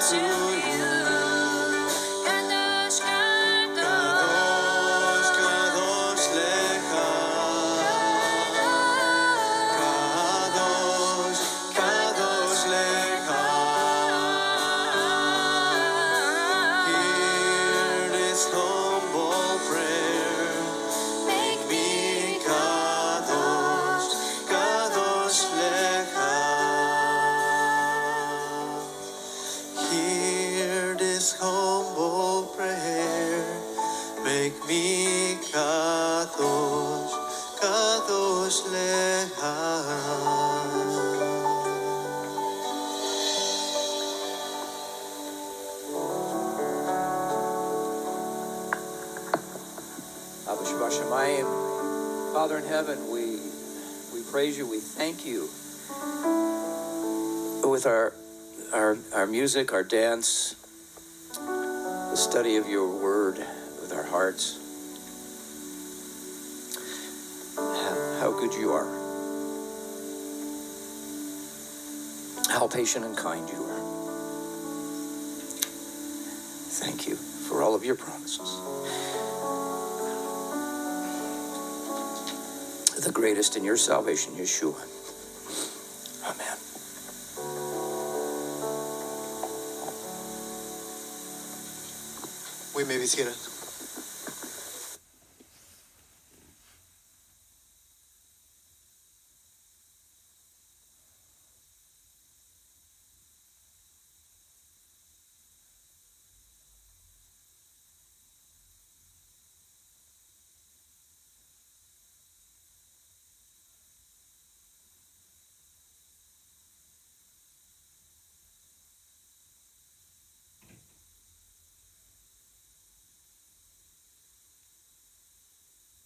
to you. Kadosh, Kadosh, Kadosh lecha. Kadosh, Kadosh lecha. Hear this humble prayer. make me Kadosh, Kadosh lecha. Hear this humble prayer. Make me Kadosh, Kadosh lecha. Abba Shabbat Shemayim. Father in heaven, we praise you, we thank you with our music, our dance, the study of your word with our hearts. How good you are. How patient and kind you are. Thank you for all of your promises. The greatest in your salvation, Yeshua. Amen. We may be seated.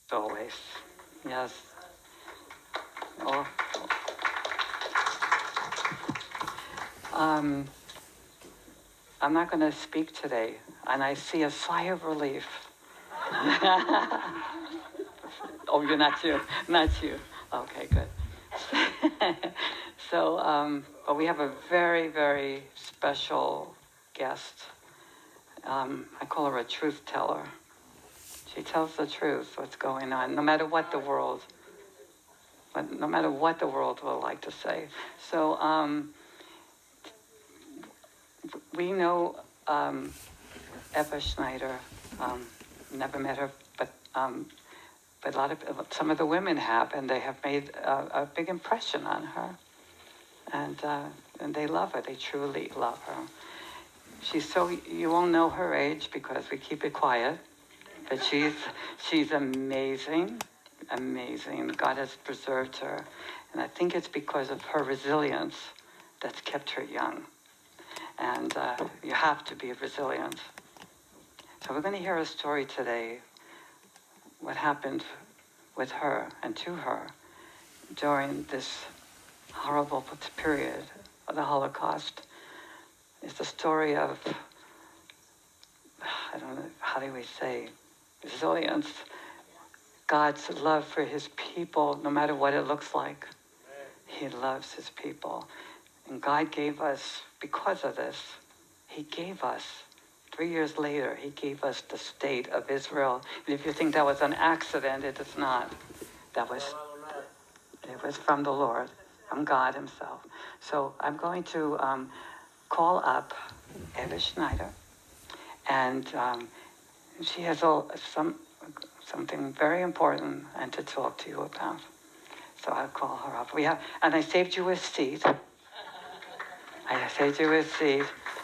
Always, yes. Oh. I'm not going to speak today, and I see a sigh of relief. Oh, you're not you, not you. Okay, good. So, but we have a very, very special guest. I call her a truth teller. She tells the truth, what's going on, no matter what the world will like to say. So we know Eva Schneider. Never met her, but some of the women have, and they have made a big impression on her, and they love her. They truly love her. You won't know her age because we keep it quiet. But she's amazing, amazing. God has preserved her. And I think it's because of her resilience that's kept her young. And you have to be resilient. So we're going to hear a story today, what happened with her and to her during this horrible period of the Holocaust. It's the story of, I don't know, how do we say, resilience, God's love for his people, no matter what it looks like. He loves his people. And God gave us, because of this, he gave us, 3 years later, he gave us the state of Israel. And if you think that was an accident, it is not. It was from the Lord, from God himself. So I'm going to call up Eva Schneider, and she has something very important and to talk to you about. So I'll call her up. And I saved you a seat.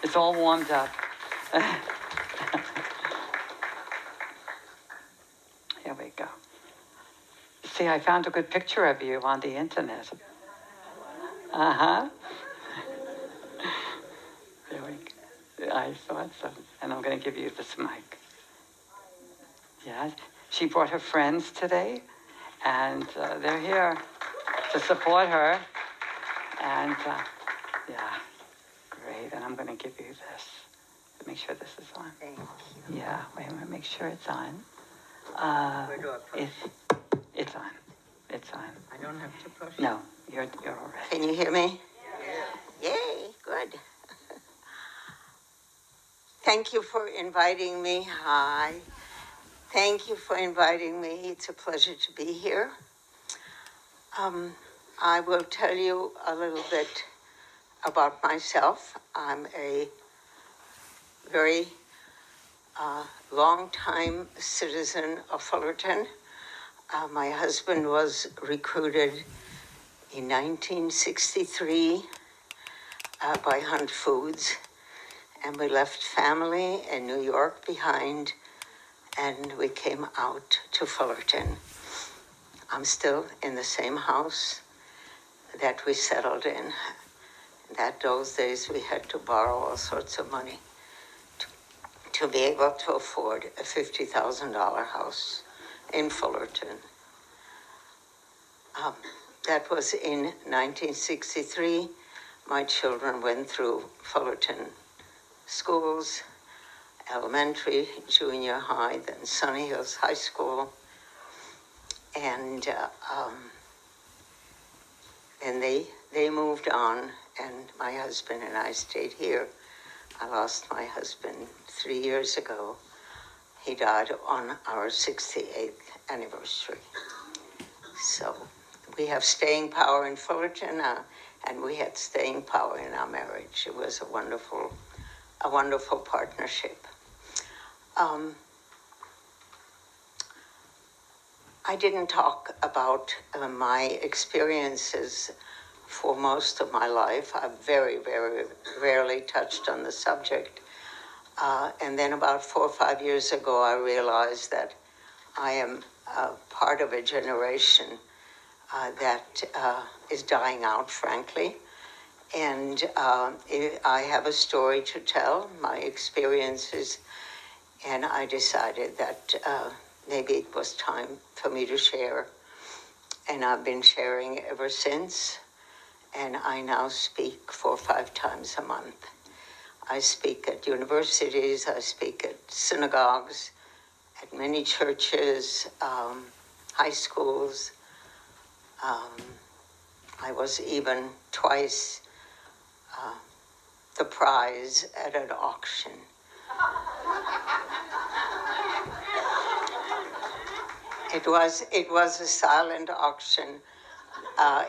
It's all warmed up. Here we go. See, I found a good picture of you on the internet. Uh-huh. There we go. I thought so. And I'm going to give you this mic. Yeah, she brought her friends today, and they're here to support her. And yeah, great. And I'm going to give you this. Make sure this is on. Thank you. Yeah, wait a minute. Make sure it's on. Where do I push? It's on. It's on. I don't have to push? No, you're all right. Can you hear me? Yeah. Yay, good. Thank you for inviting me. Hi. Thank you for inviting me. It's a pleasure to be here. I will tell you a little bit about myself. I'm a very long-time citizen of Fullerton. My husband was recruited in 1963 by Hunt Foods, and we left family in New York behind, and we came out to Fullerton. I'm still in the same house that we settled in. Those days we had to borrow all sorts of money to be able to afford a $50,000 house in Fullerton. That was in 1963. My children went through Fullerton schools, elementary, junior high, then Sunny Hills High School. And they moved on, and my husband and I stayed here. I lost my husband 3 years ago. He died on our 68th anniversary. So we have staying power in Fullerton, and we had staying power in our marriage. It was a wonderful partnership. I didn't talk about my experiences for most of my life. I very, very rarely touched on the subject. And then about 4 or 5 years ago, I realized that I am part of a generation that is dying out, frankly. And I have a story to tell, my experiences, and I decided that maybe it was time for me to share. And I've been sharing ever since, and I now speak 4 or 5 times a month. I speak at universities, I speak at synagogues, at many churches, high schools. I was even twice the prize at an auction. It was a silent auction.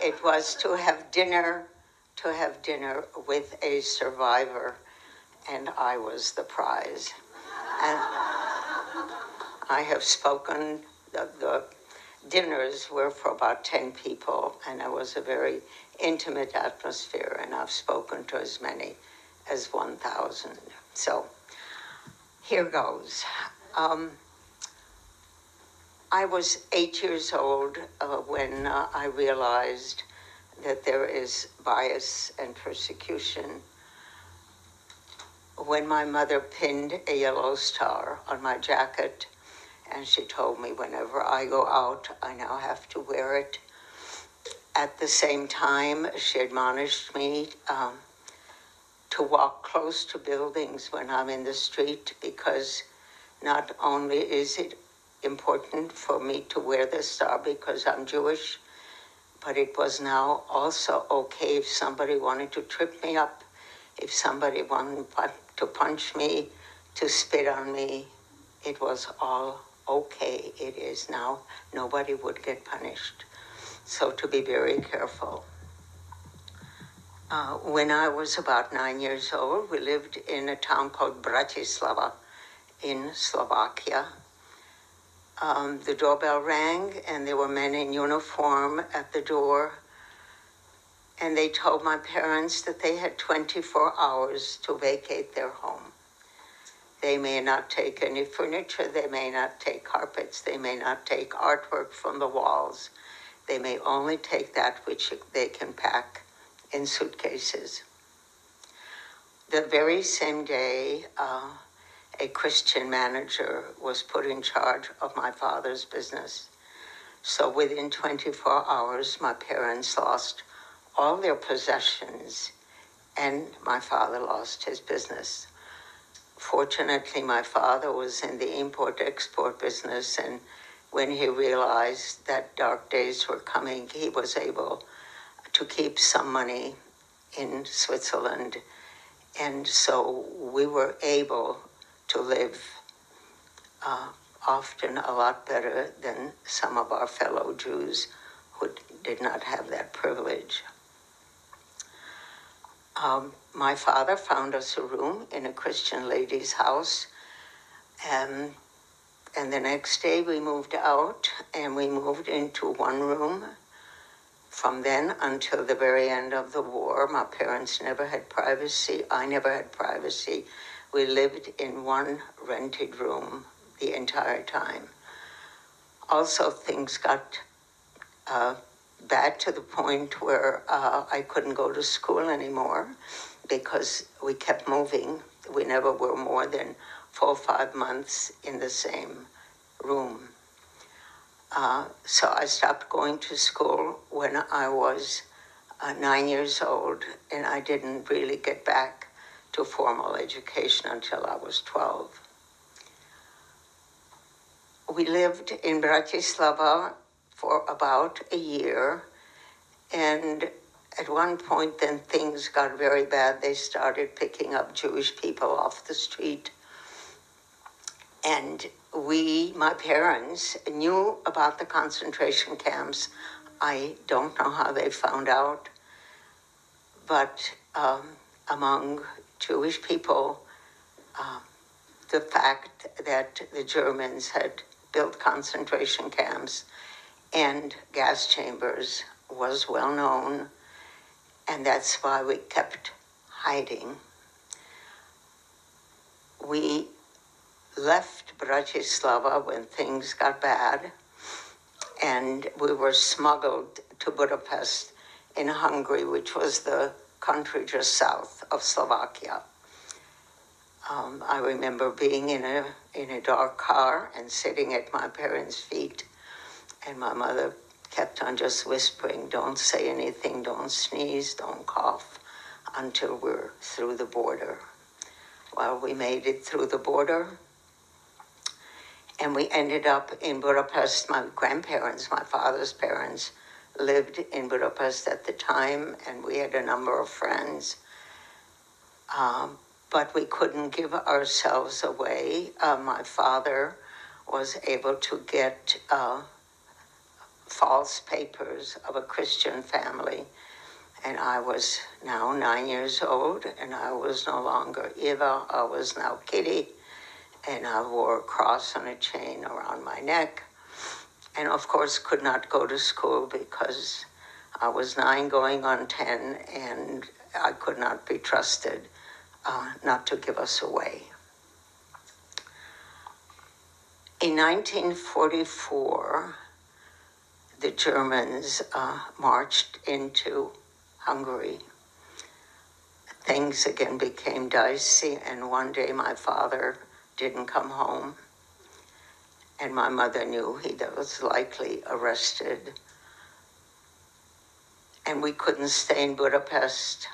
It was to have dinner with a survivor, and I was the prize. And I have spoken, the dinners were for about 10 people, and it was a very intimate atmosphere, and I've spoken to as many as 1,000. So here goes. I was 8 years old when I realized that there is bias and persecution. When my mother pinned a yellow star on my jacket, and she told me whenever I go out, I now have to wear it. At the same time, she admonished me to walk close to buildings when I'm in the street, because not only is it important for me to wear the star because I'm Jewish, but it was now also okay if somebody wanted to trip me up, if somebody wanted to punch me, to spit on me. It was all okay. It is now. Nobody would get punished. So to be very careful. When I was about 9 years old, we lived in a town called Bratislava in Slovakia. The doorbell rang, and there were men in uniform at the door, and they told my parents that they had 24 hours to vacate their home. They may not take any furniture, they may not take carpets, they may not take artwork from the walls. They may only take that which they can pack in suitcases. The very same day, a Christian manager was put in charge of my father's business. So within 24 hours, my parents lost all their possessions, and my father lost his business. Fortunately, my father was in the import-export business, and when he realized that dark days were coming, he was able to keep some money in Switzerland And so we were able to live often a lot better than some of our fellow Jews who did not have that privilege. My father found us a room in a Christian lady's house, and the next day we moved out and we moved into one room. From then until the very end of the war, my parents never had privacy. I never had privacy. We lived in one rented room the entire time. Also, things got bad to the point where I couldn't go to school anymore because we kept moving. We never were more than 4 or 5 months in the same room. So I stopped going to school when I was 9 years old, and I didn't really get back to formal education until I was 12. We lived in Bratislava for about a year, and at one point then things got very bad. They started picking up Jewish people off the street. And my parents, knew about the concentration camps. I don't know how they found out, but among Jewish people, the fact that the Germans had built concentration camps and gas chambers was well known, and that's why we kept hiding. We left Bratislava when things got bad, and we were smuggled to Budapest in Hungary, which was the country just south of Slovakia. I remember being in a dark car and sitting at my parents' feet, and my mother kept on just whispering, "Don't say anything, don't sneeze, don't cough," until we're through the border. Well, we made it through the border, and we ended up in Budapest. My grandparents, my father's parents, lived in Budapest at the time, and we had a number of friends. But we couldn't give ourselves away. My father was able to get false papers of a Christian family, and I was now 9 years old, and I was no longer Eva, I was now Kitty, and I wore a cross on a chain around my neck, and of course could not go to school because I was 9 going on 10, and I could not be trusted not to give us away. In 1944, the Germans marched into Hungary. Things again became dicey, and one day my father didn't come home, and my mother knew he was likely arrested, and we couldn't stay in Budapest.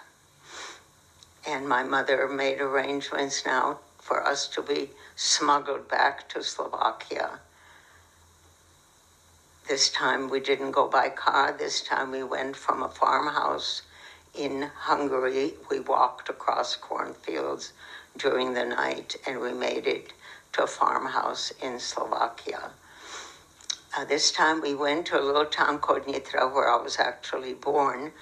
And my mother made arrangements now for us to be smuggled back to Slovakia. This time we didn't go by car. This time we went from a farmhouse in Hungary. We walked across cornfields during the night, and we made it to a farmhouse in Slovakia. This time we went to a little town called Nitra, where I was actually born.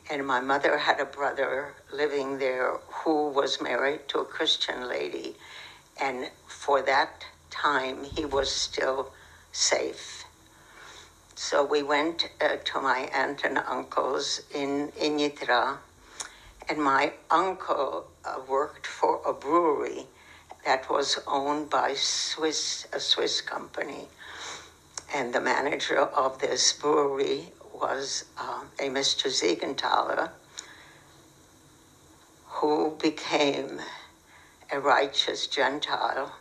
And my mother had a brother living there who was married to a Christian lady. And for that time, he was still safe. So we went to my aunt and uncle's in Nitra. And my uncle worked for a brewery that was owned by a Swiss company. And the manager of this brewery was a Mr. Siegenthaler, who became a righteous Gentile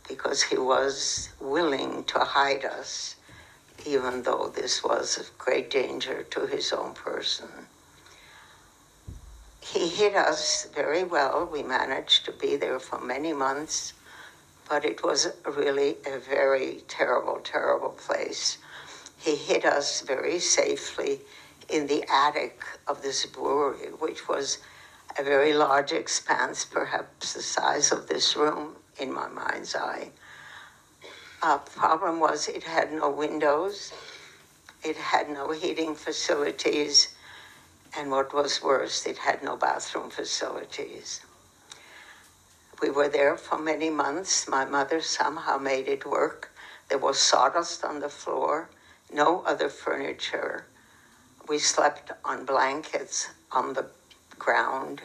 because he was willing to hide us, even though this was of great danger to his own person. He hid us very well. We managed to be there for many months, but it was really a very terrible, terrible place. He hid us very safely in the attic of this brewery, which was a very large expanse, perhaps the size of this room in my mind's eye. Problem was it had no windows, it had no heating facilities, and what was worse, it had no bathroom facilities. We were there for many months. My mother somehow made it work. There was sawdust on the floor, no other furniture. We slept on blankets on the ground.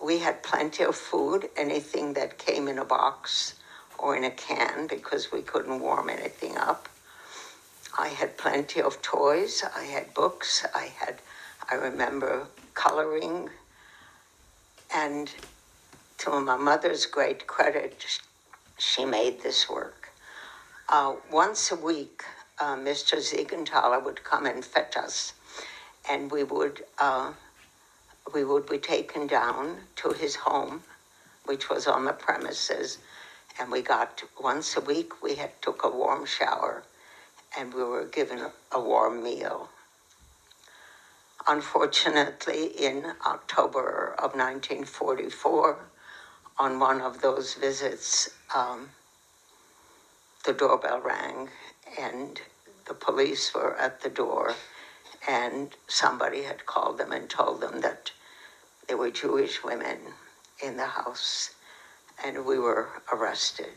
We had plenty of food, anything that came in a box or in a can, because we couldn't warm anything up. I had plenty of toys. I had books. I remember coloring. And to my mother's great credit, she made this work. Once a week, Mr. Siegenthaler would come and fetch us, and we would be taken down to his home, which was on the premises, and we got, once a week, we took a warm shower, and we were given a warm meal. Unfortunately, in October of 1944, on one of those visits, the doorbell rang, and the police were at the door, and somebody had called them and told them that there were Jewish women in the house, and we were arrested.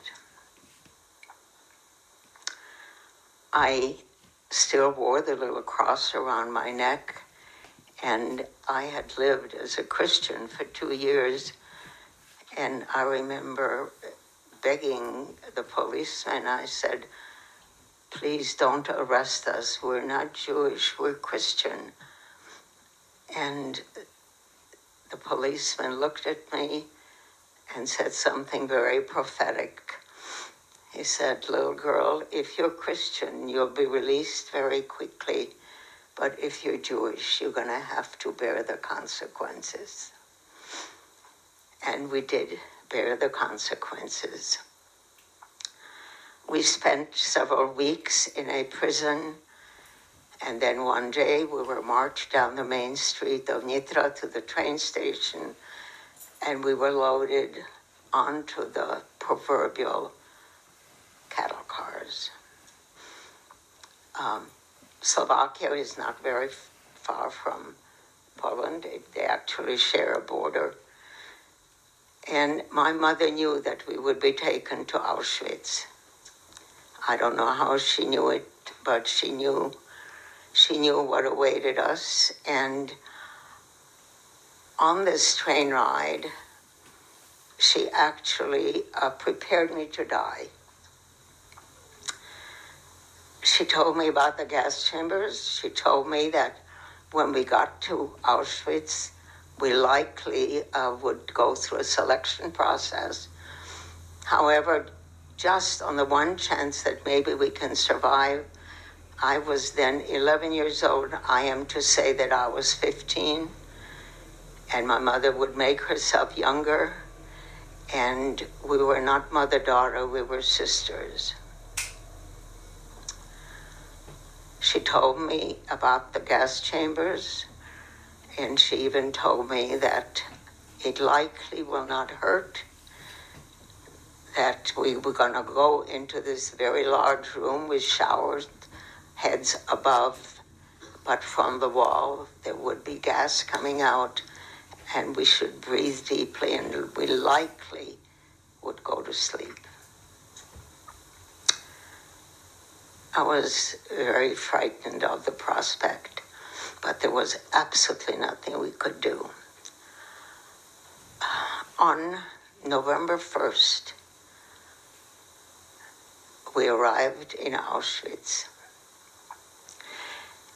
I still wore the little cross around my neck, and I had lived as a Christian for 2 years, and I remember begging the policeman. I said, "Please don't arrest us. We're not Jewish, we're Christian." And the policeman looked at me and said something very prophetic. He said, "Little girl, if you're Christian, you'll be released very quickly. But if you're Jewish, you're going to have to bear the consequences." And we did bear the consequences. We spent several weeks in a prison, and then one day we were marched down the main street of Nitra to the train station, and we were loaded onto the proverbial cattle cars. Slovakia is not very far from Poland. They actually share a border. And my mother knew that we would be taken to Auschwitz. I don't know how she knew it, but she knew what awaited us. And on this train ride, she actually prepared me to die. She told me about the gas chambers. She told me that when we got to Auschwitz, we likely would go through a selection process. However, just on the one chance that maybe we can survive, I was then 11 years old. I am to say that I was 15, and my mother would make herself younger, and we were not mother-daughter, we were sisters. She told me about the gas chambers, and she even told me that it likely will not hurt, that we were going to go into this very large room with shower heads above, but from the wall there would be gas coming out, and we should breathe deeply, and we likely would go to sleep. I was very frightened of the prospect, but there was absolutely nothing we could do. On November 1st, we arrived in Auschwitz.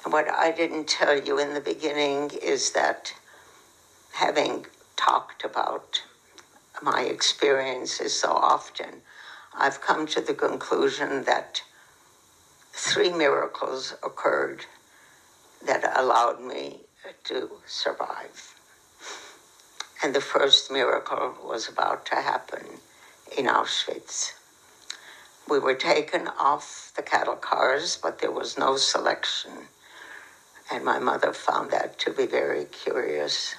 And what I didn't tell you in the beginning is that, having talked about my experiences so often, I've come to the conclusion that 3 miracles occurred that allowed me to survive. And the first miracle was about to happen in Auschwitz. We were taken off the cattle cars, but there was no selection. And my mother found that to be very curious.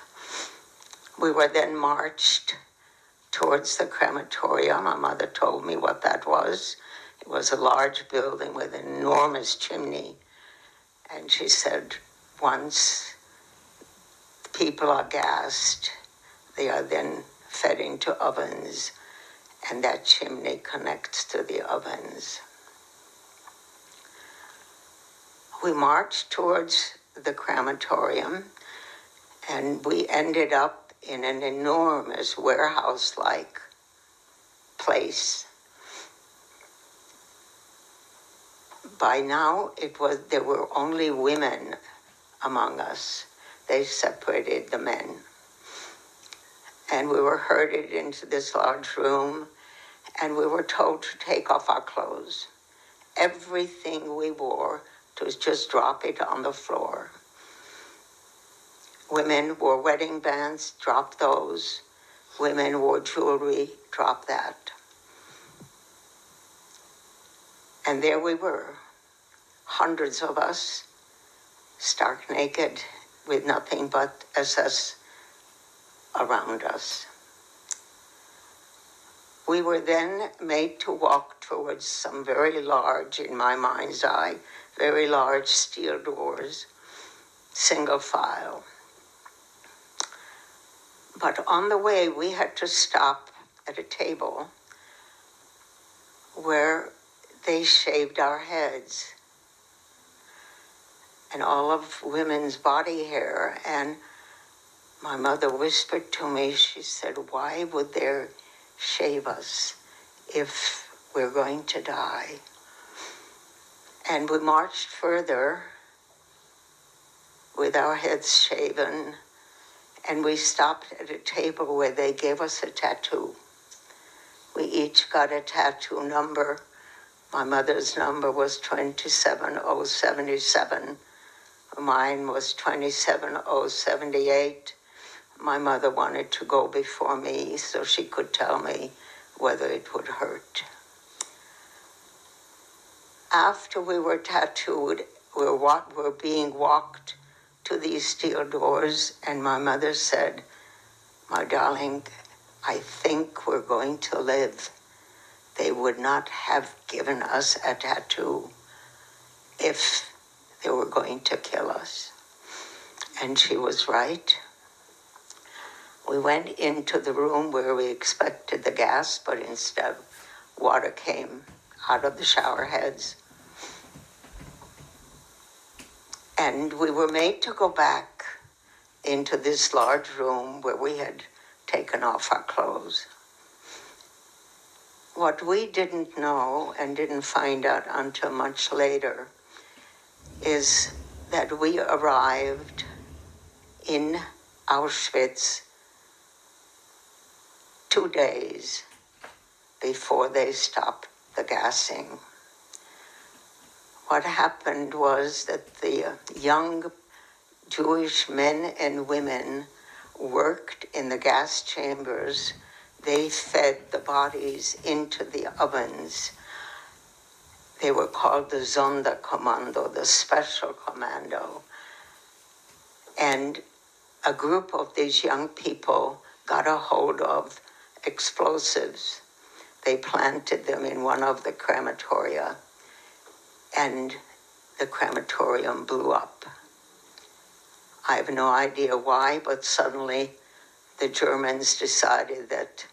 We were then marched towards the crematorium. My mother told me what that was. It was a large building with an enormous chimney. And she said, once people are gassed, they are then fed into ovens, and that chimney connects to the ovens. We marched towards the crematorium, and we ended up in an enormous warehouse-like place. By now, there were only women among us. They separated the men. And we were herded into this large room, and we were told to take off our clothes. Everything we wore, to just drop it on the floor. Women wore wedding bands, drop those. Women wore jewelry, drop that. And there we were, hundreds of us, stark naked, with nothing but SS around us. We were then made to walk towards some very large, in my mind's eye, very large steel doors, single file. But on the way, we had to stop at a table where they shaved our heads and all of women's body hair. And my mother whispered to me, she said, why would they shave us if we're going to die? And we marched further with our heads shaven, and we stopped at a table where they gave us a tattoo. We each got a tattoo number. My mother's number was 27077. Mine was 27078. My mother wanted to go before me so she could tell me whether it would hurt. After we were tattooed, we were being walked to these steel doors, and my mother said, my darling, I think we're going to live. They would not have given us a tattoo if they were going to kill us. And she was right. We went into the room where we expected the gas, but instead water came out of the shower heads. And we were made to go back into this large room where we had taken off our clothes. What we didn't know and didn't find out until much later is that we arrived in Auschwitz 2 days before they stopped the gassing. What happened was that the young Jewish men and women worked in the gas chambers. They fed the bodies into the ovens. They were called the Sonderkommando, the Special Commando. And a group of these young people got a hold of explosives. They planted them in one of the crematoria, and the crematorium blew up. I have no idea why, but suddenly the Germans decided that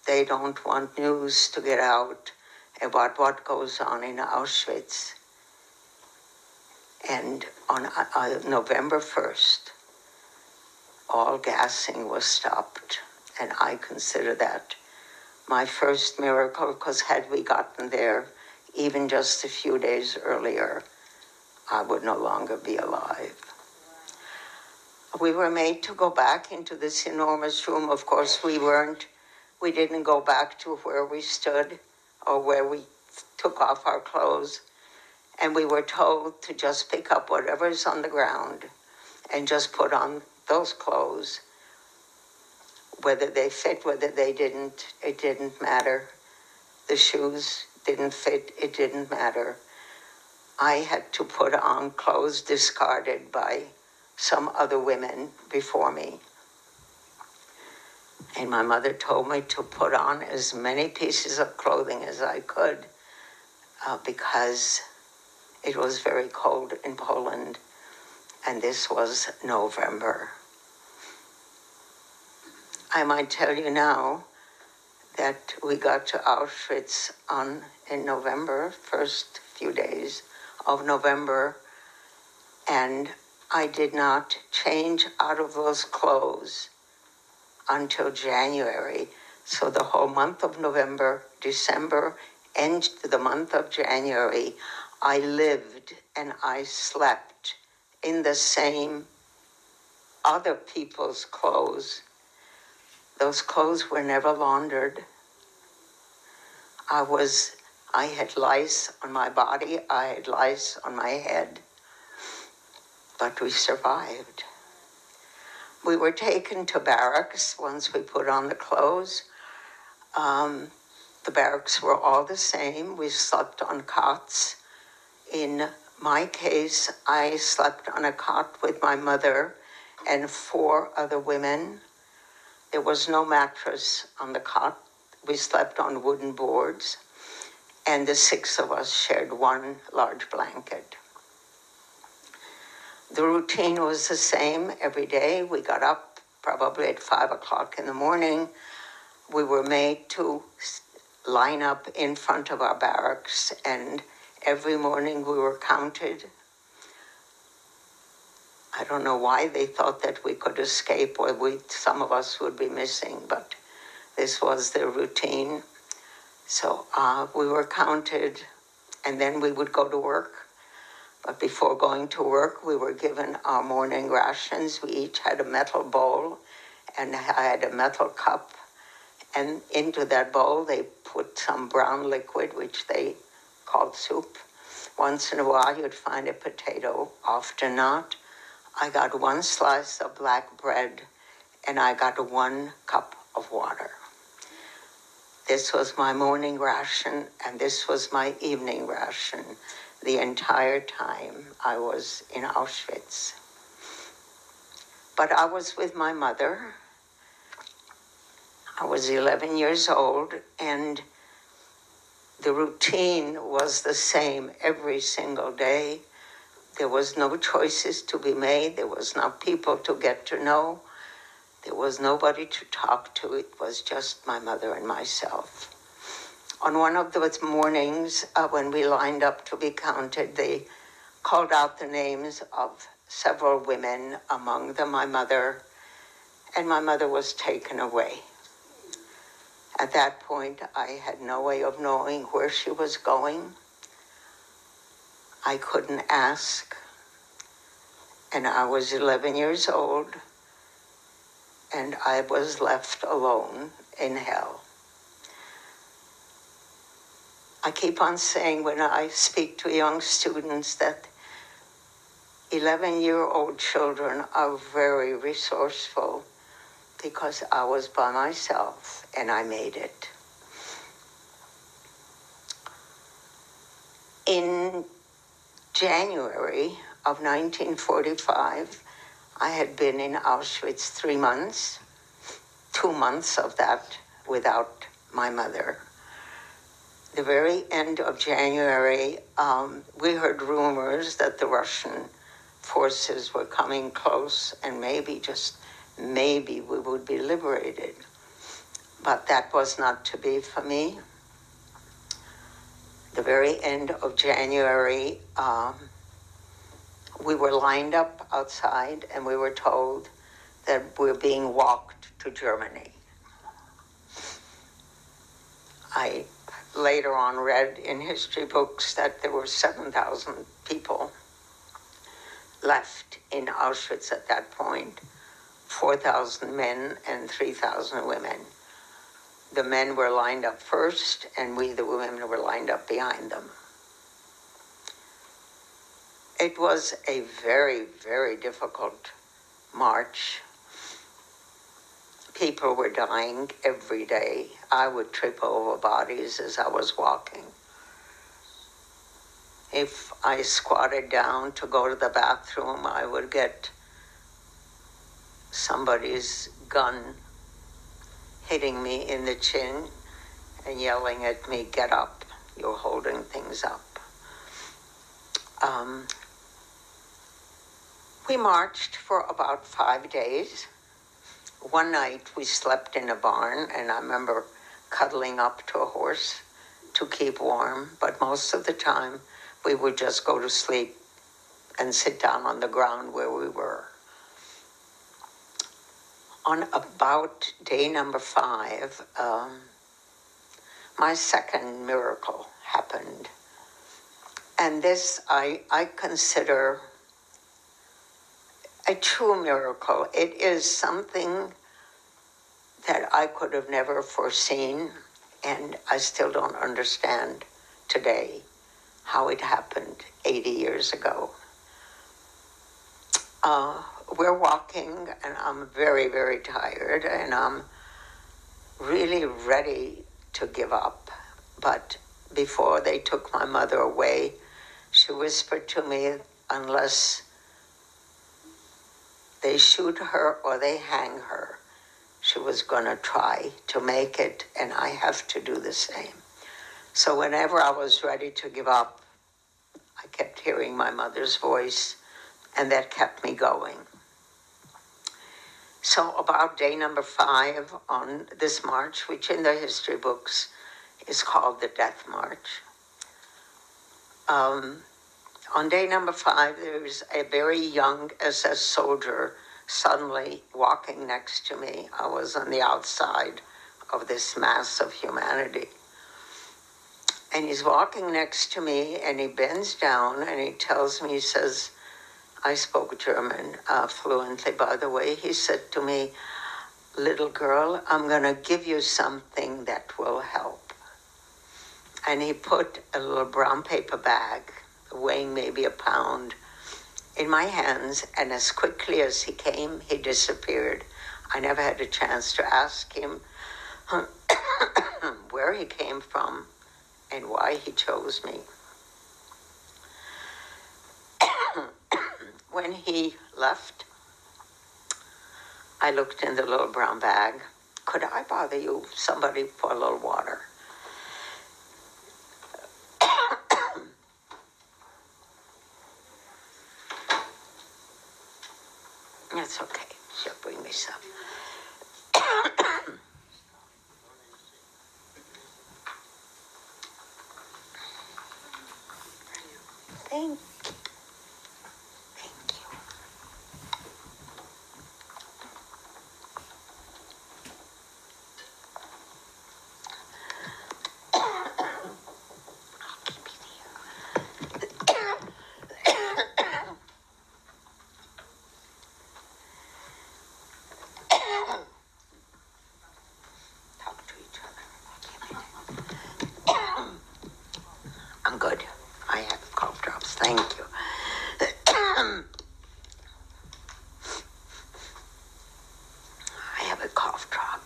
they don't want news to get out about what goes on in Auschwitz. And on November 1st, all gassing was stopped. And I consider that my first miracle, because had we gotten there even just a few days earlier, I would no longer be alive. We were made to go back into this enormous room. Of course, we didn't go back to where we stood or where we took off our clothes. And we were told to just pick up whatever's on the ground and just put on those clothes. Whether they fit, whether they didn't, it didn't matter. The shoes didn't fit, it didn't matter. I had to put on clothes discarded by some other women before me. And my mother told me to put on as many pieces of clothing as I could because it was very cold in Poland, and this was November. I might tell you now that we got to Auschwitz in November, first few days of November, and I did not change out of those clothes until January. So the whole month of November, December, and the month of January, I lived and I slept in the same other people's clothes. Those clothes were never laundered. I had lice on my body, I had lice on my head, but we survived. We were taken to barracks once we put on the clothes. The barracks were all the same. We slept on cots. In my case, I slept on a cot with my mother and 4 other women. There was no mattress on the cot. We slept on wooden boards, and the 6 of us shared one large blanket. The routine was the same every day. We got up probably at 5 o'clock in the morning. We were made to line up in front of our barracks, and every morning we were counted. I don't know why they thought that we could escape or some of us would be missing, but this was their routine. So we were counted, and then we would go to work. But before going to work, we were given our morning rations. We each had a metal bowl, and I had a metal cup. And into that bowl, they put some brown liquid, which they called soup. Once in a while, you'd find a potato, often not. I got 1 slice of black bread, and I got 1 cup of water. This was my morning ration, and this was my evening ration the entire time I was in Auschwitz. But I was with my mother. I was 11 years old, and the routine was the same every single day. There was no choices to be made. There was no people to get to know. There was nobody to talk to. It was just my mother and myself. On one of those mornings, when we lined up to be counted, they called out the names of several women, among them my mother, and my mother was taken away. At that point, I had no way of knowing where she was going. I couldn't ask, and I was 11 years old, and I was left alone in hell. I keep on saying when I speak to young students that 11-year-old children are very resourceful because I was by myself and I made it. In January of 1945, I had been in Auschwitz 3 months, 2 months of that without my mother. The very end of January, we heard rumors that the Russian forces were coming close and maybe, just maybe, we would be liberated. But that was not to be for me. The very end of January, we were lined up outside and we were told that we're being walked to Germany. I later on read in history books that there were 7,000 people left in Auschwitz at that point, 4,000 men and 3,000 women. The men were lined up first, and we, the women, were lined up behind them. It was a very, very difficult march. People were dying every day. I would trip over bodies as I was walking. If I squatted down to go to the bathroom, I would get somebody's gun hitting me in the chin and yelling at me, "Get up, you're holding things up." We marched for about 5 days. One night we slept in a barn, and I remember cuddling up to a horse to keep warm, but most of the time we would just go to sleep and sit down on the ground where we were. On about day number 5, my second miracle happened. And this I consider a true miracle. It is something that I could have never foreseen, and I still don't understand today how it happened 80 years ago. We're walking, and I'm very, very tired, and I'm really ready to give up. But before they took my mother away, she whispered to me, unless they shoot her or they hang her, she was going to try to make it, and I have to do the same. So whenever I was ready to give up, I kept hearing my mother's voice, and that kept me going. So about day number 5 on this march, which in the history books is called the Death March, on day number 5, there was a very young SS soldier suddenly walking next to me. I was on the outside of this mass of humanity. And he's walking next to me, and he bends down, and he tells me, he says, I spoke German fluently, by the way. He said to me, "Little girl, I'm going to give you something that will help." And he put a little brown paper bag, weighing maybe a pound, in my hands, and as quickly as he came, he disappeared. I never had a chance to ask him where he came from and why he chose me. When he left, I looked in the little brown bag. Could I bother you, somebody, for a little water? That's okay. She'll bring me some. Thank you. Thank you. I'll keep it here. Talk to each other. I'm good. I have cough drops. Thank you. I have a cough drop.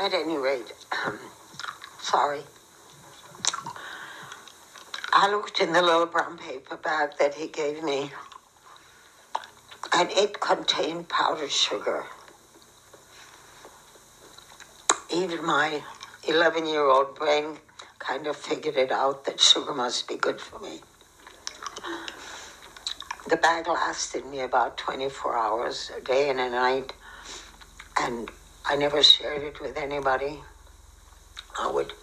At any rate, sorry. I looked in the little brown paper bag that he gave me, and it contained powdered sugar. Even my 11-year-old brain kind of figured it out that sugar must be good for me. The bag lasted me about 24 hours, a day and a night, and I never shared it with anybody. I would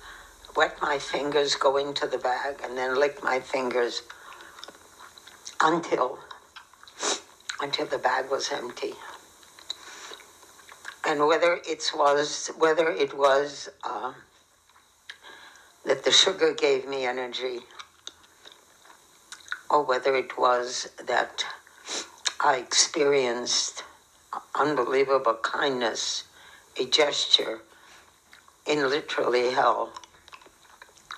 wet my fingers, go into the bag, and then lick my fingers until the bag was empty. And whether it was that the sugar gave me energy, or whether it was that I experienced unbelievable kindness, a gesture in literally hell.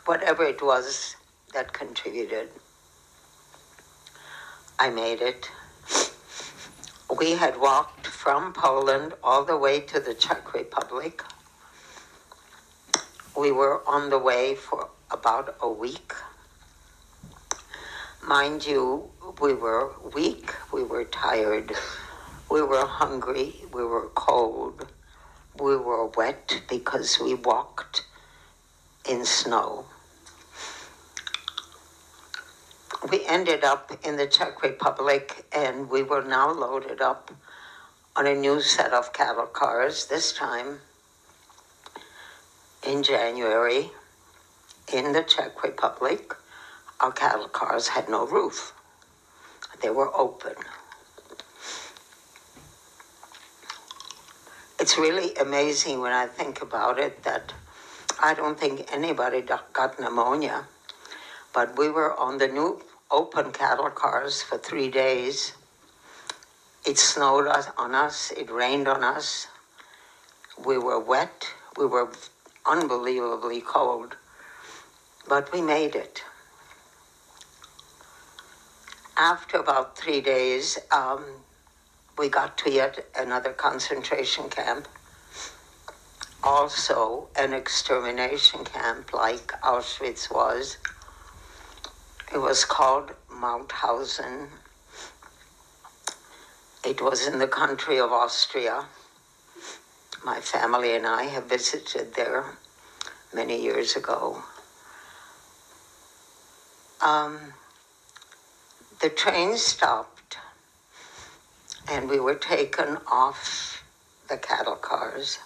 Whatever it was that contributed, I made it. We had walked from Poland all the way to the Czech Republic. We were on the way for about a week. Mind you, we were weak, we were tired, we were hungry, we were cold, we were wet because we walked in snow. We ended up in the Czech Republic, and we were now loaded up on a new set of cattle cars, this time in January in the Czech Republic. Our cattle cars had no roof. They were open. It's really amazing when I think about it that I don't think anybody got pneumonia, but we were on the new open cattle cars for 3 days. It snowed on us, it rained on us. We were wet, we were unbelievably cold, but we made it. After about 3 days, we got to yet another concentration camp, also an extermination camp like Auschwitz was. It was called Mauthausen. It was in the country of Austria. My family and I have visited there many years ago. The train stopped, and we were taken off the cattle cars.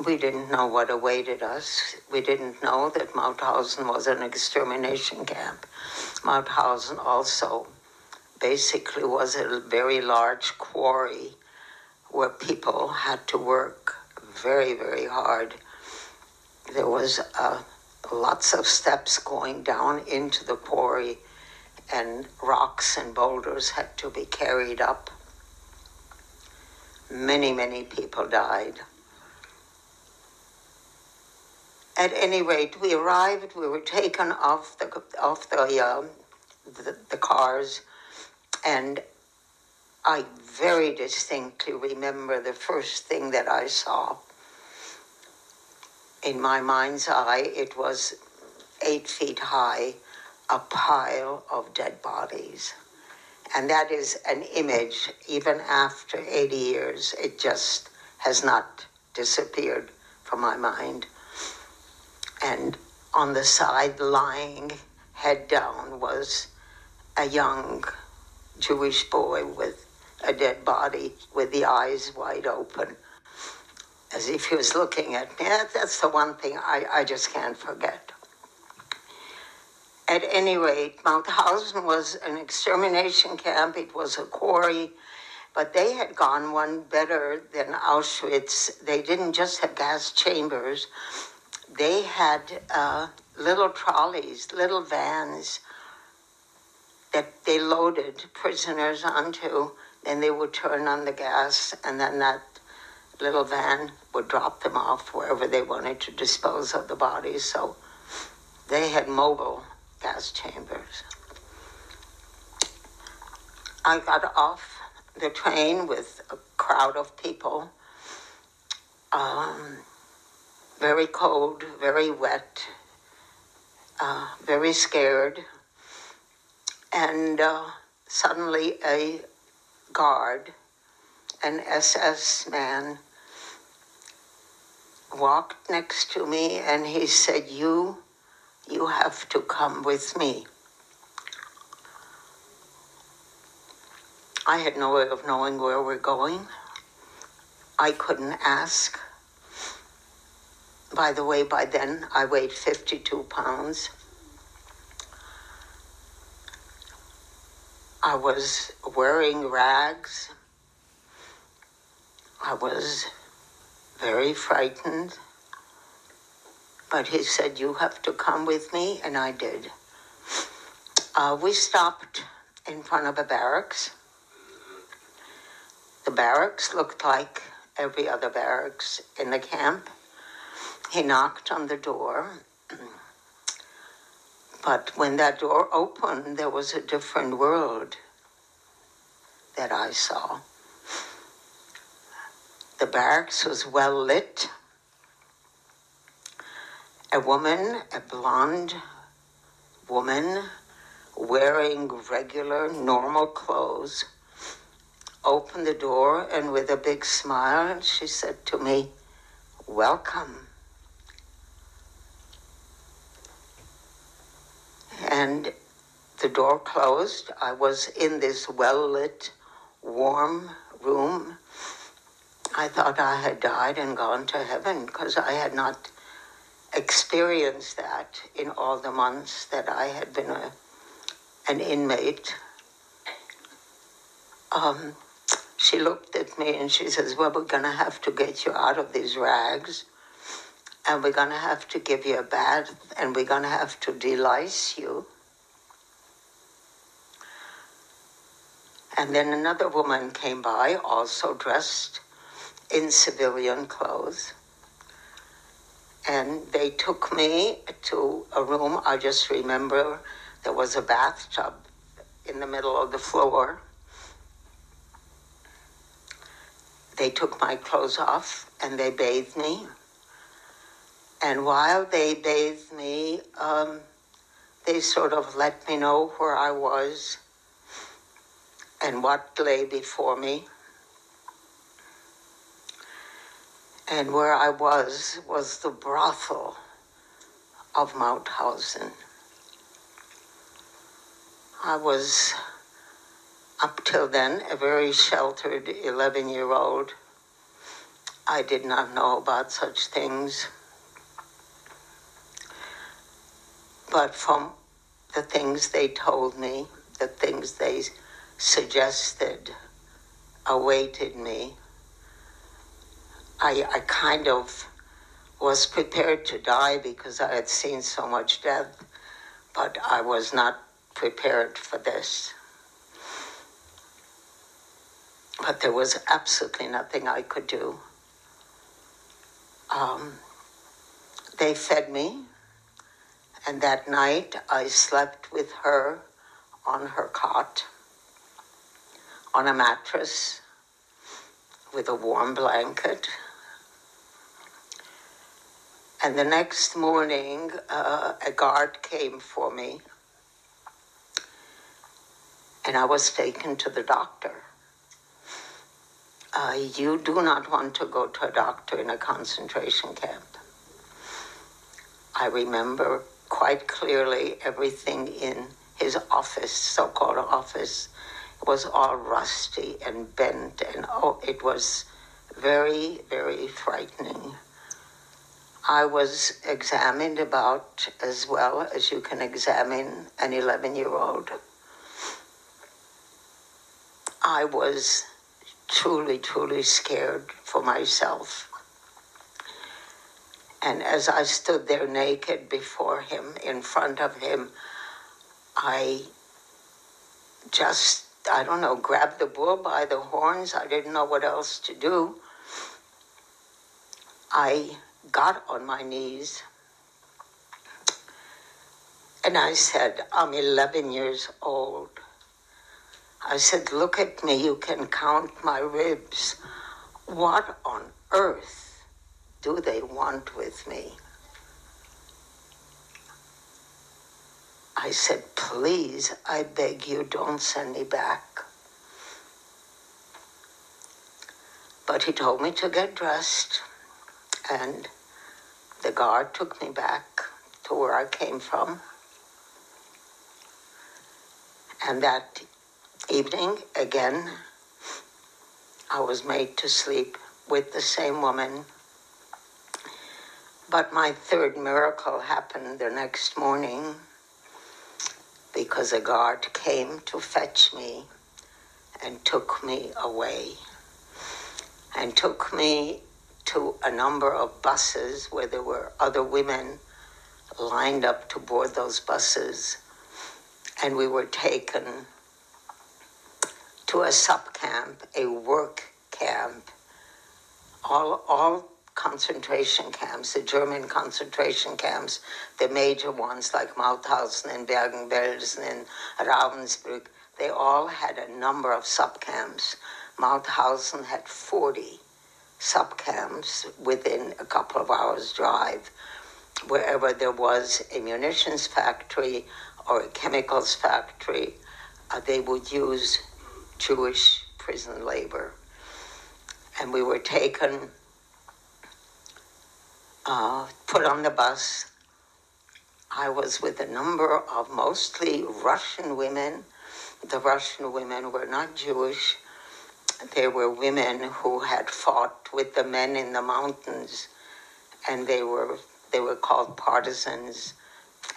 We didn't know what awaited us. We didn't know that Mauthausen was an extermination camp. Mauthausen also basically was a very large quarry where people had to work very, very hard. There was lots of steps going down into the quarry, and rocks and boulders had to be carried up. Many, many people died. At any rate, we arrived, we were taken off the cars, and I very distinctly remember the first thing that I saw. In my mind's eye, it was 8 feet high, a pile of dead bodies. And that is an image, even after 80 years, it just has not disappeared from my mind. And on the side, lying head down, was a young Jewish boy with a dead body with the eyes wide open, as if he was looking at me. That's the one thing I just can't forget. At any rate, Mauthausen was an extermination camp. It was a quarry, but they had gone one better than Auschwitz. They didn't just have gas chambers. They had little trolleys, little vans that they loaded prisoners onto, and they would turn on the gas, and then that little van would drop them off wherever they wanted to dispose of the bodies. So they had mobile gas chambers. I got off the train with a crowd of people, very cold, very wet, very scared, and suddenly a guard, an SS man, walked next to me, and he said, you have to come with me. I had no way of knowing where we're going. I couldn't ask. By the way, by then I weighed 52 pounds. I was wearing rags. I was very frightened. But he said, you have to come with me, and I did. We stopped in front of a barracks. The barracks looked like every other barracks in the camp. He knocked on the door, but when that door opened, there was a different world that I saw. The barracks was well lit. A woman, a blonde woman, wearing regular, normal clothes, opened the door, and with a big smile, she said to me, "Welcome." And the door closed. I was in this well-lit, warm room. I thought I had died and gone to heaven because I had not experienced that in all the months that I had been an inmate. She looked at me and she says, "Well, we're going to have to get you out of these rags, and we're going to have to give you a bath, and we're going to have to delice you." And then another woman came by, also dressed in civilian clothes. And they took me to a room. I just remember there was a bathtub in the middle of the floor. They took my clothes off and they bathed me. And while they bathed me, they sort of let me know where I was and what lay before me. And where I was the brothel of Mauthausen. I was, up till then, a very sheltered 11-year-old. I did not know about such things. But from the things they told me, the things they suggested awaited me, I kind of was prepared to die because I had seen so much death, but I was not prepared for this. But there was absolutely nothing I could do. They fed me, and that night I slept with her on her cot, on a mattress, with a warm blanket. And the next morning, a guard came for me, and I was taken to the doctor. You do not want to go to a doctor in a concentration camp. I remember quite clearly everything in his office, so-called office, was all rusty and bent, and it was very, very frightening. I was examined about as well as you can examine an 11-year-old. I was truly, truly scared for myself. And as I stood there naked before him, in front of him, I just, grabbed the bull by the horns. I didn't know what else to do. I got on my knees and I said, "I'm 11 years old." I said, "Look at me, you can count my ribs. What on earth do they want with me?" I said, "Please, I beg you, don't send me back." But he told me to get dressed, and the guard took me back to where I came from. And that evening, again, I was made to sleep with the same woman. But my third miracle happened the next morning, because a guard came to fetch me and took me away, and took me to a number of buses where there were other women lined up to board those buses, and we were taken to a sub-camp, a work camp, all concentration camps, the German concentration camps, the major ones like Mauthausen and Bergen-Belsen and Ravensbrück, they all had a number of subcamps. Mauthausen had 40 subcamps within a couple of hours' drive. Wherever there was a munitions factory or a chemicals factory, they would use Jewish prison labor. And we were taken, put on the bus. I was with a number of mostly Russian women. The Russian women were not Jewish. They were women who had fought with the men in the mountains, and they were called partisans,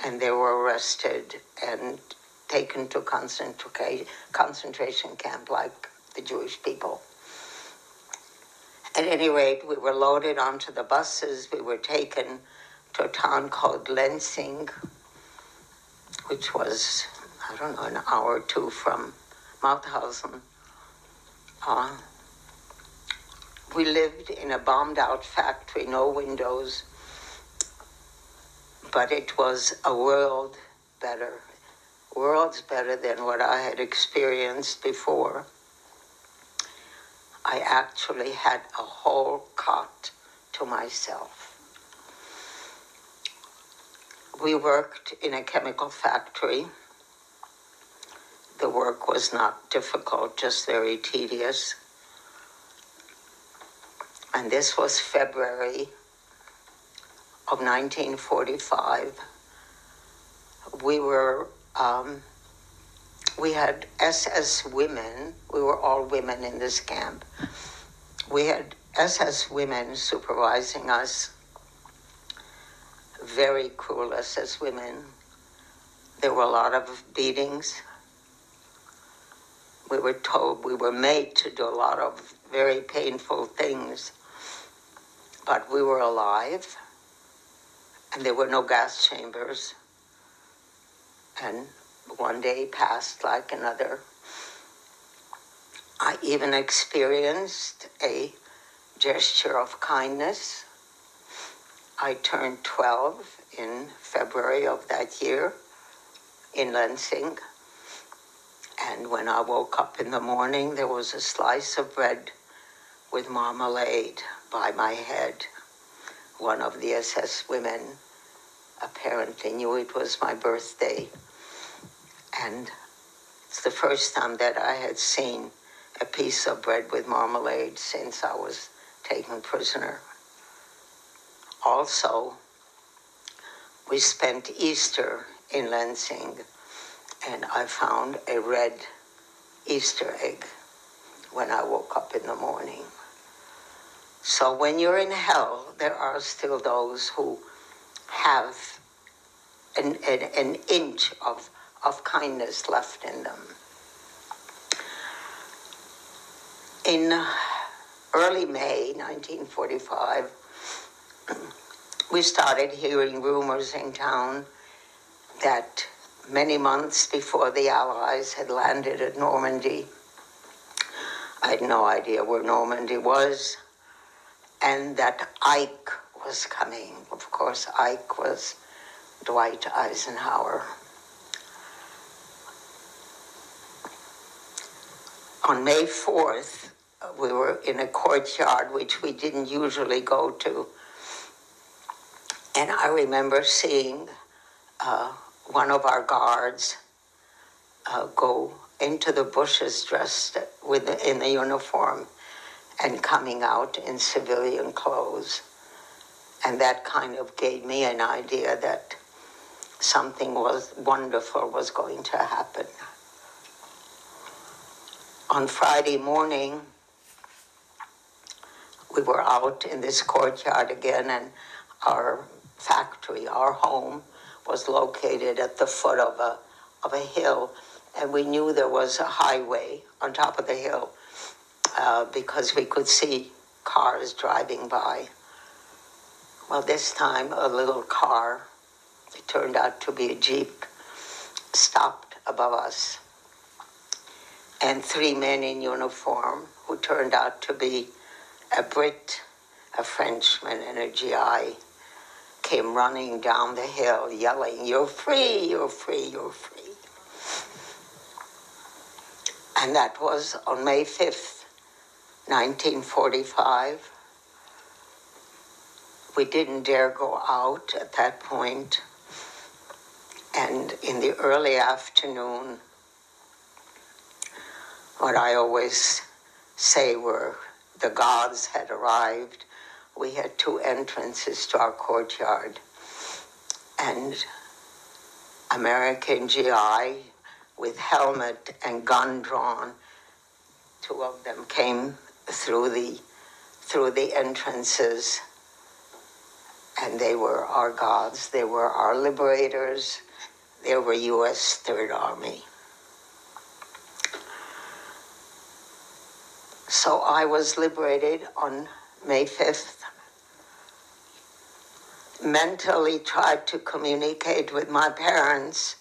and they were arrested and taken to concentration camp like the Jewish people. At any rate, we were loaded onto the buses. We were taken to a town called Lenzing, which was, I don't know, an hour or two from Mauthausen. We lived in a bombed-out factory, no windows, but it was a worlds better than what I had experienced before. I actually had a whole cot to myself. We worked in a chemical factory. The work was not difficult, just very tedious. And this was February of 1945. We had SS women. We were all women in this camp. We had SS women supervising us, very cruel SS women. There were a lot of beatings. We were made to do a lot of very painful things, but we were alive, and there were no gas chambers. And one day passed like another. I even experienced a gesture of kindness. I turned 12 in February of that year in Lenzing. And when I woke up in the morning, there was a slice of bread with marmalade by my head. One of the SS women apparently knew it was my birthday. And it's the first time that I had seen a piece of bread with marmalade since I was taken prisoner. Also, we spent Easter in Lenzing, and I found a red Easter egg when I woke up in the morning. So when you're in hell, there are still those who have an inch of kindness left in them. In early May 1945, we started hearing rumors in town that many months before the Allies had landed at Normandy, I had no idea where Normandy was, and that Ike was coming. Of course, Ike was Dwight Eisenhower. On May 4th, we were in a courtyard which we didn't usually go to. And I remember seeing one of our guards go into the bushes dressed in the uniform and coming out in civilian clothes. And that kind of gave me an idea that something wonderful was going to happen. On Friday morning, we were out in this courtyard again, and our factory, our home, was located at the foot of a hill, and we knew there was a highway on top of the hill because we could see cars driving by. Well, this time a little car, it turned out to be a Jeep, stopped above us. and 3 men in uniform who turned out to be a Brit, a Frenchman, and a GI came running down the hill yelling, "You're free, you're free, you're free." And that was on May 5th, 1945. We didn't dare go out at that point. And in the early afternoon, what I always say were the gods had arrived. We had 2 entrances to our courtyard. And American GI with helmet and gun drawn, 2 of them came through the entrances, and they were our gods. They were our liberators. They were U.S. Third Army. So I was liberated on May 5th. Mentally tried to communicate with my parents,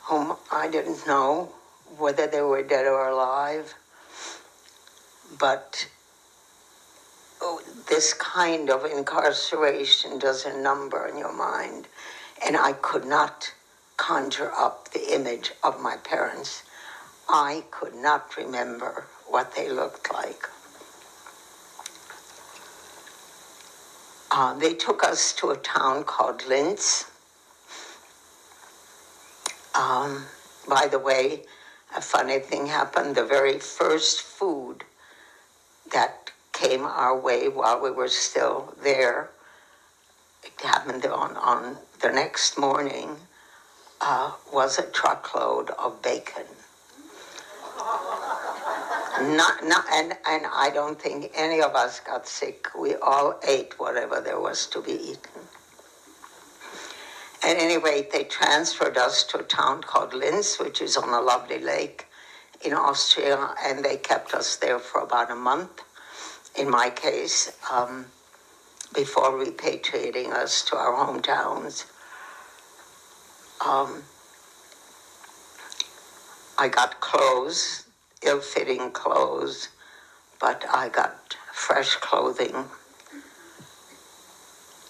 whom I didn't know whether they were dead or alive. But this kind of incarceration does a number in your mind. And I could not conjure up the image of my parents. I could not remember what they looked like. They took us to a town called Linz. By the way, a funny thing happened. The very first food that came our way while we were still there, it happened on the next morning, was a truckload of bacon. And I don't think any of us got sick. We all ate whatever there was to be eaten. At any rate, they transferred us to a town called Linz, which is on a lovely lake in Austria, and they kept us there for about a month, in my case, before repatriating us to our hometowns. I got clothes, ill-fitting clothes, but I got fresh clothing,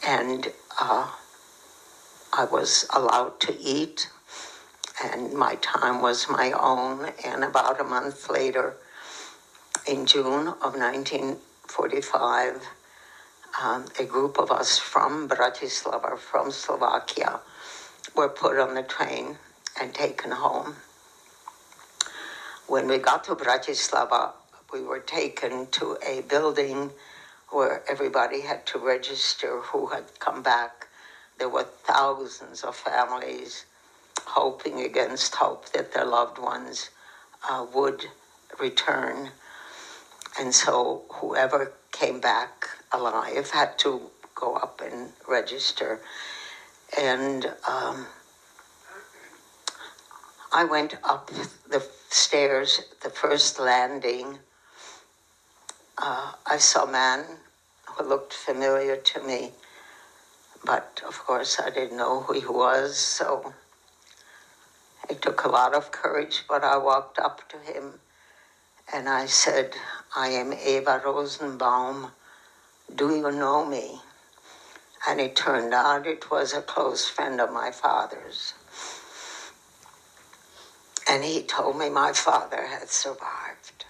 and I was allowed to eat, and my time was my own. And about a month later, in June of 1945, a group of us from Bratislava, from Slovakia, were put on the train and taken home. When we got to Bratislava, we were taken to a building where everybody had to register who had come back. There were thousands of families hoping against hope that their loved ones would return. And so whoever came back alive had to go up and register. And I went up the stairs, the first landing. I saw a man who looked familiar to me, but of course I didn't know who he was, so it took a lot of courage, but I walked up to him and I said, "I am Eva Rosenbaum. Do you know me?" And it turned out it was a close friend of my father's. And he told me my father had survived.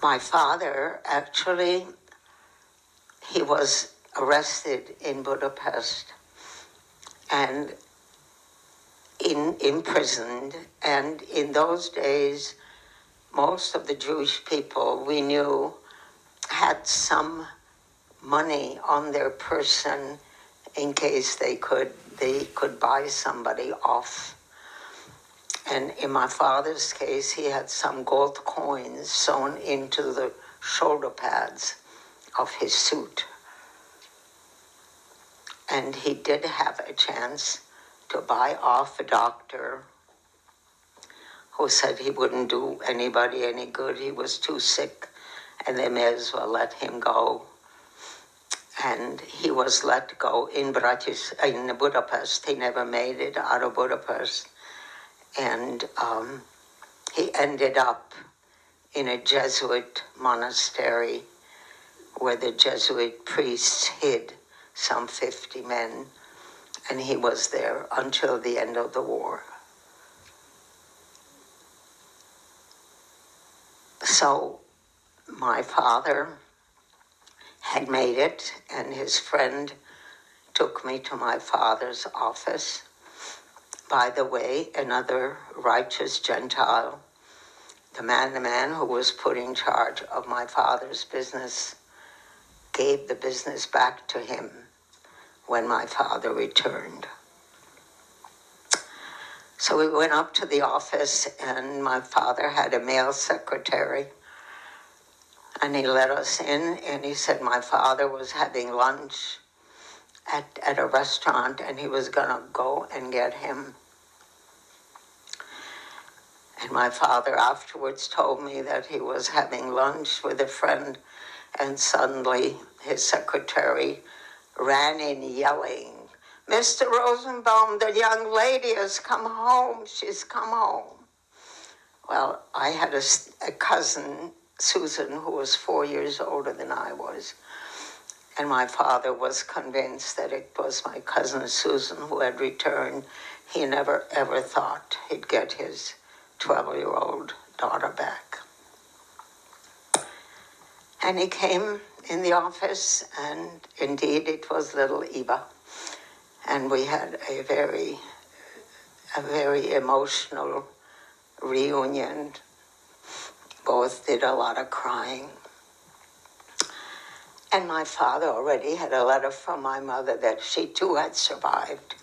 My father, actually, he was arrested in Budapest and imprisoned. And in those days, most of the Jewish people we knew had some money on their person in case they could buy somebody off. And in my father's case, he had some gold coins sewn into the shoulder pads of his suit. And he did have a chance to buy off a doctor who said he wouldn't do anybody any good. He was too sick, and they may as well let him go. And he was let go in Budapest. He never made it out of Budapest. And he ended up in a Jesuit monastery where the Jesuit priests hid some 50 men, and he was there until the end of the war. So my father had made it, and his friend took me to my father's office. By the way, another righteous Gentile, the man who was put in charge of my father's business, gave the business back to him when my father returned. So we went up to the office, and my father had a male secretary, and he let us in, and he said my father was having lunch at a restaurant, and he was going to go and get him. And my father afterwards told me that he was having lunch with a friend, and suddenly his secretary ran in yelling, "Mr. Rosenbaum, the young lady has come home. She's come home." Well, I had a cousin, Susan, who was 4 years older than I was. And my father was convinced that it was my cousin Susan who had returned. He never ever thought he'd get his 12-year-old daughter back. And he came in the office, and indeed it was little Eva. And we had a very emotional reunion. Both did a lot of crying. And my father already had a letter from my mother that she too had survived.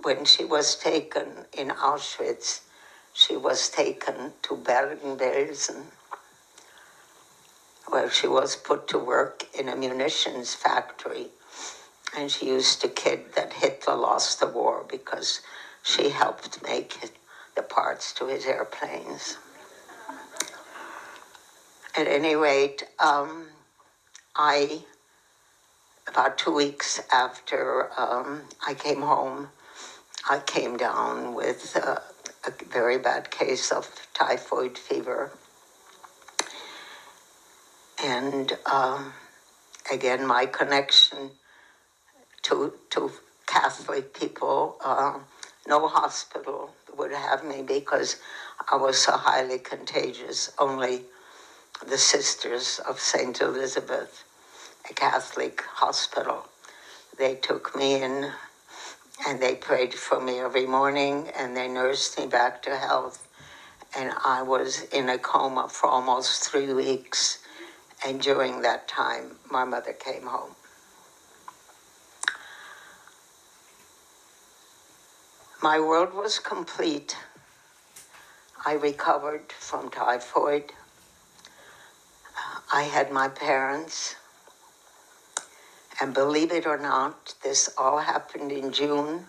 When she was taken in Auschwitz, she was taken to Bergen-Belsen, where she was put to work in a munitions factory. And she used to kid that Hitler lost the war because she helped make the parts to his airplanes. At any rate, about 2 weeks after I came home, I came down with a very bad case of typhoid fever. And again, my connection to Catholic people, no hospital would have me because I was so highly contagious. Only the Sisters of St. Elizabeth, a Catholic hospital, they took me in, and they prayed for me every morning, and they nursed me back to health. And I was in a coma for almost 3 weeks. And during that time, my mother came home. My world was complete. I recovered from typhoid. I had my parents. And believe it or not, this all happened in June.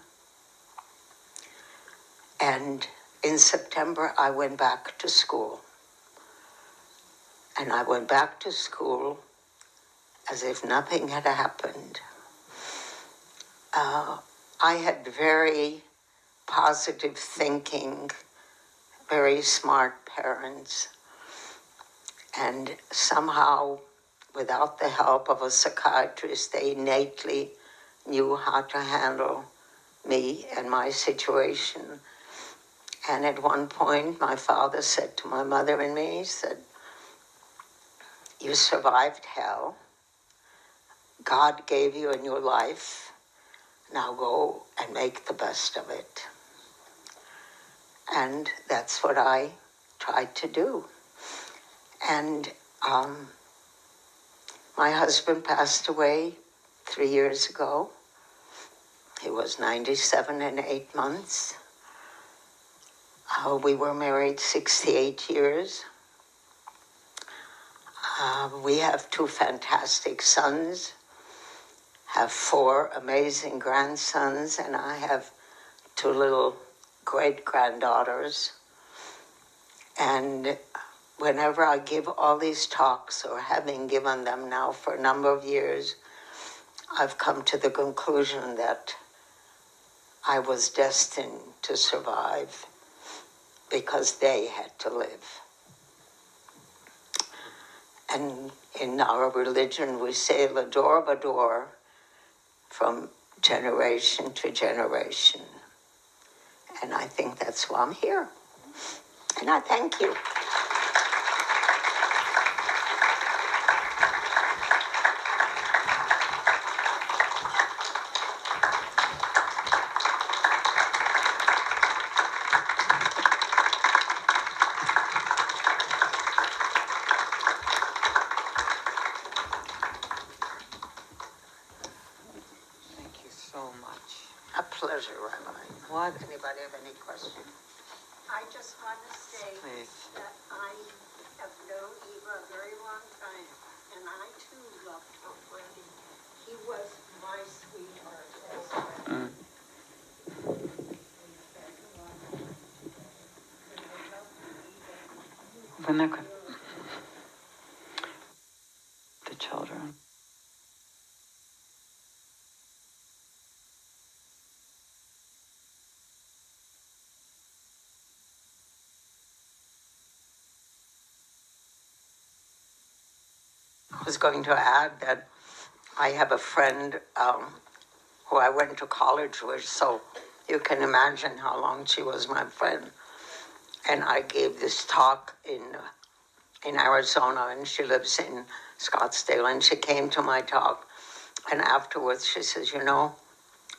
And in September, I went back to school. And I went back to school as if nothing had happened. I had very positive thinking, very smart parents. And somehow, without the help of a psychiatrist, they innately knew how to handle me and my situation. And at one point, my father said to my mother and me, he said, "You survived hell. God gave you a new life. Now go and make the best of it." And that's what I tried to do. And my husband passed away 3 years ago. He was 97 and 8 months. We were married 68 years. We have 2 fantastic sons, have 4 amazing grandsons, and I have 2 little great-granddaughters. And whenever I give all these talks, or having given them now for a number of years, I've come to the conclusion that I was destined to survive because they had to live. And in our religion, we say l'ador b'dor, from generation to generation. And I think that's why I'm here. And I thank you. Thank you so much. A pleasure, Rabbi. What? Anybody have any questions? I just want to say Please. that I have known Eva a very long time, and I too loved Tom Brady. He was my sweetheart as well. When they're the children. I was going to add that I have a friend who I went to college with, so you can imagine how long she was my friend. And I gave this talk in Arizona, and she lives in Scottsdale, and she came to my talk. And afterwards, she says, you know,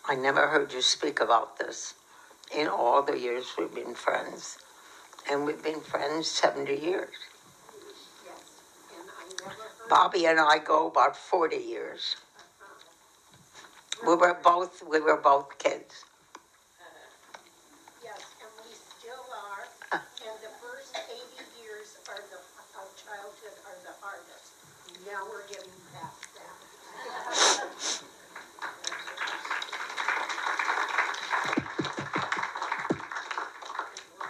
I never heard you speak about this in all the years we've been friends. And we've been friends 70 years. Yes, and I never heard. Bobby and I go about 40 years. We were both kids. Yes, and we still are. And the first 80 years of childhood are the hardest. Now we're getting past that.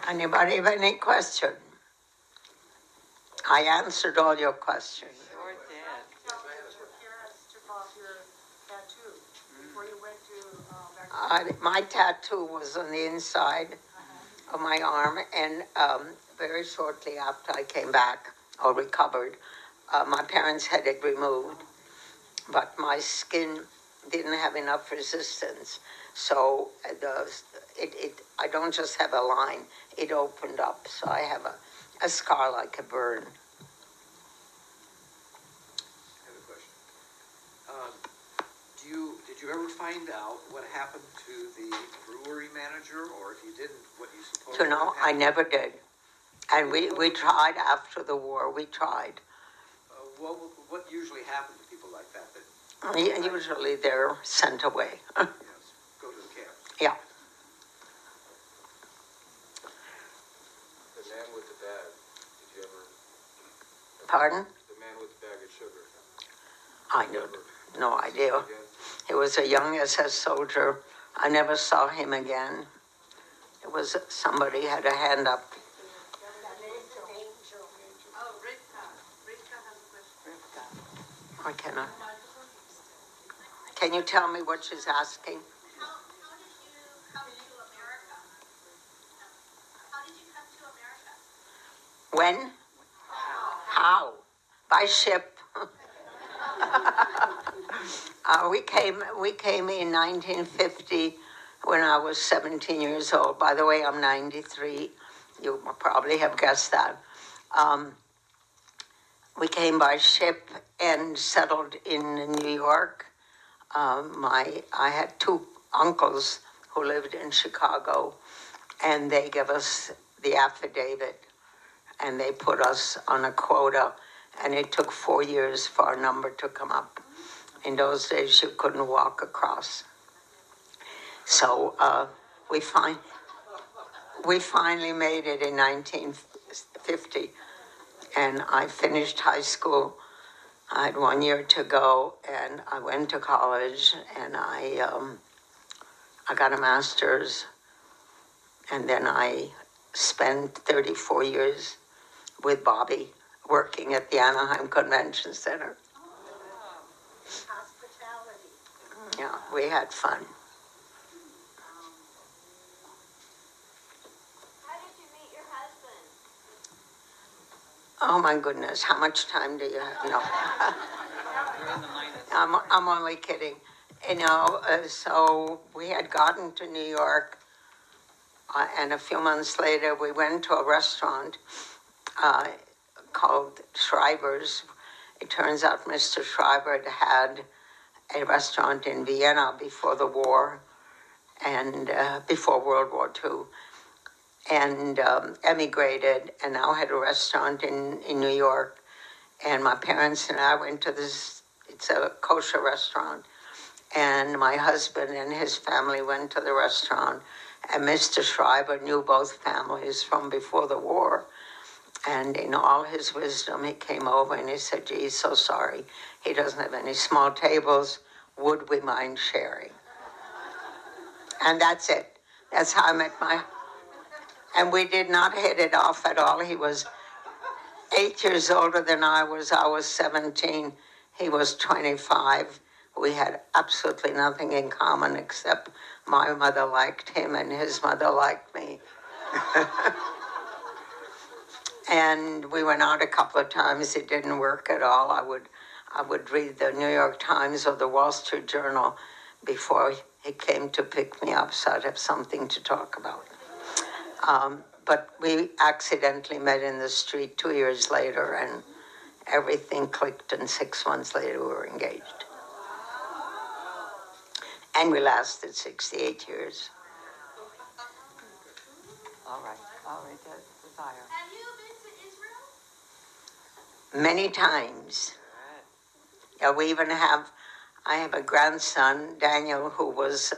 Anybody have any question? I answered all your questions. Sure did. Tell me that your parents took off your tattoo before you went to back My tattoo was on the inside of my arm, and very shortly after I came back or recovered, my parents had it removed, but my skin didn't have enough resistance, so I don't just have a line, it opened up, so I have a scar like a burn. I have a question. Did you ever find out what happened to the brewery manager, or if you didn't, what you suppose? You know, I never did. And we tried after the war, we tried. What usually happened to people like that? Usually they're sent away. Yes, go to the camp. Yeah. The man with the bag, did you ever? Pardon? The man with the bag of sugar. I Did you know, ever no see him idea. again? He was a young SS soldier. I never saw him again. It was somebody had a hand up. Oh, Rivka. Rivka has a question. I cannot. Can you tell me what she's asking? How did you come to America? How did you come to America? When? How? By ship. We came in 1950 when I was 17 years old. By the way, I'm 93. You probably have guessed that. We came by ship and settled in New York. I had two uncles who lived in Chicago, and they gave us the affidavit, and they put us on a quota, and it took 4 years for our number to come up. In those days, you couldn't walk across. So we finally made it in 1950, and I finished high school. I had 1 year to go, and I went to college, and I got a master's, and then I spent 34 years with Bobby working at the Anaheim Convention Center. Hospitality. Yeah, we had fun. Oh my goodness, how much time do you have? No. I'm only kidding. So we had gotten to New York, and a few months later we went to a restaurant called Schreiber's. It turns out Mr. Schreiber had a restaurant in Vienna before the war, and before World War II, and emigrated, and now had a restaurant in New York. And my parents and I went to this, it's a kosher restaurant, and my husband and his family went to the restaurant, and Mr. Schreiber knew both families from before the war. And in all his wisdom, he came over and he said, gee, he's so sorry. He doesn't have any small tables. Would we mind sharing? And that's it. That's how I met and we did not hit it off at all. He was 8 years older than I was. I was 17. He was 25. We had absolutely nothing in common except my mother liked him and his mother liked me. And we went out a couple of times. It didn't work at all. I would read the New York Times or the Wall Street Journal before he came to pick me up, so I'd have something to talk about. But we accidentally met in the street 2 years later, and everything clicked, and 6 months later we were engaged. And we lasted 68 years. All right, Desire. Have you been to Israel? Many times. Yeah, I have a grandson, Daniel, who was,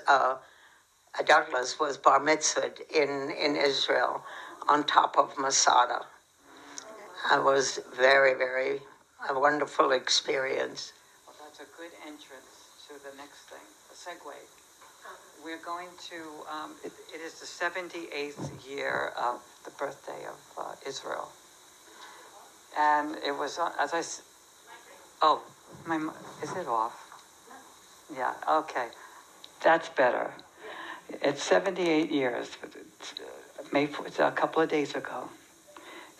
Douglas was bar mitzvahed in Israel on top of Masada. It was very, very a wonderful experience. Well, that's a good entrance to the next thing, a segue. We're going to, it is the 78th year of the birthday of Israel. And it was, is it off? Yeah, okay. That's better. It's 78 years. It's a couple of days ago.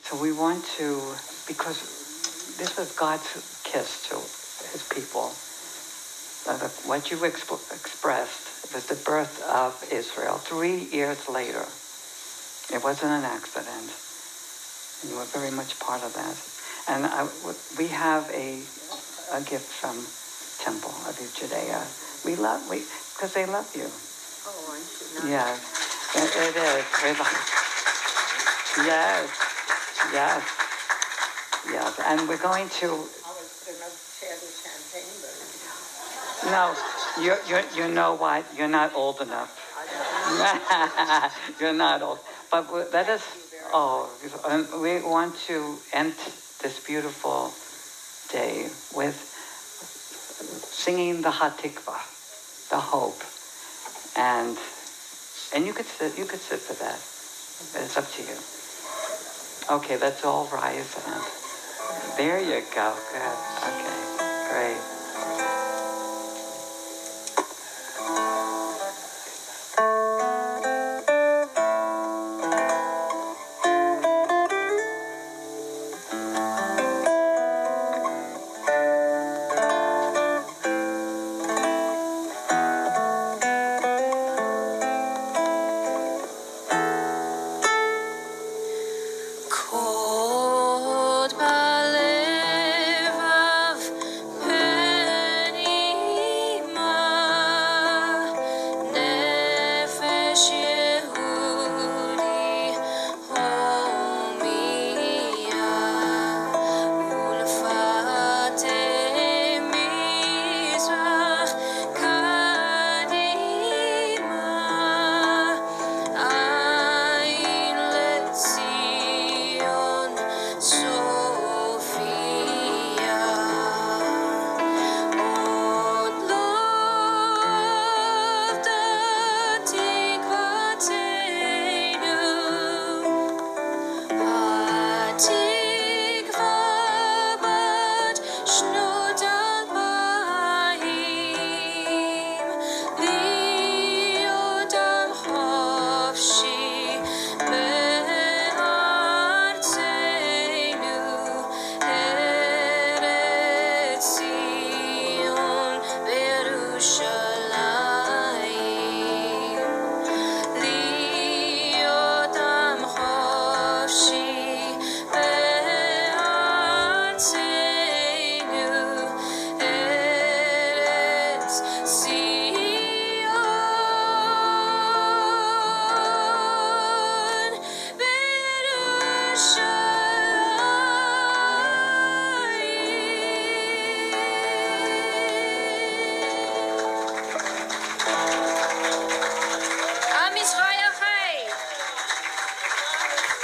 So we want to, because this was God's kiss to his people. What you expressed was the birth of Israel 3 years later. It wasn't an accident. And you were very much part of that. And we have a gift from Temple of Judea. Because they love you. Oh, aren't you nice? Yes, it is. Yes. And we're going to. I was going to share the champagne, but No, you know what? You're not old enough. You're not old. But let us. We want to end this beautiful day with singing the Hatikvah, the hope, and you could sit for that. It's up to you. Okay, let's all rise and there you go. Good. Okay, great. Cold balevav see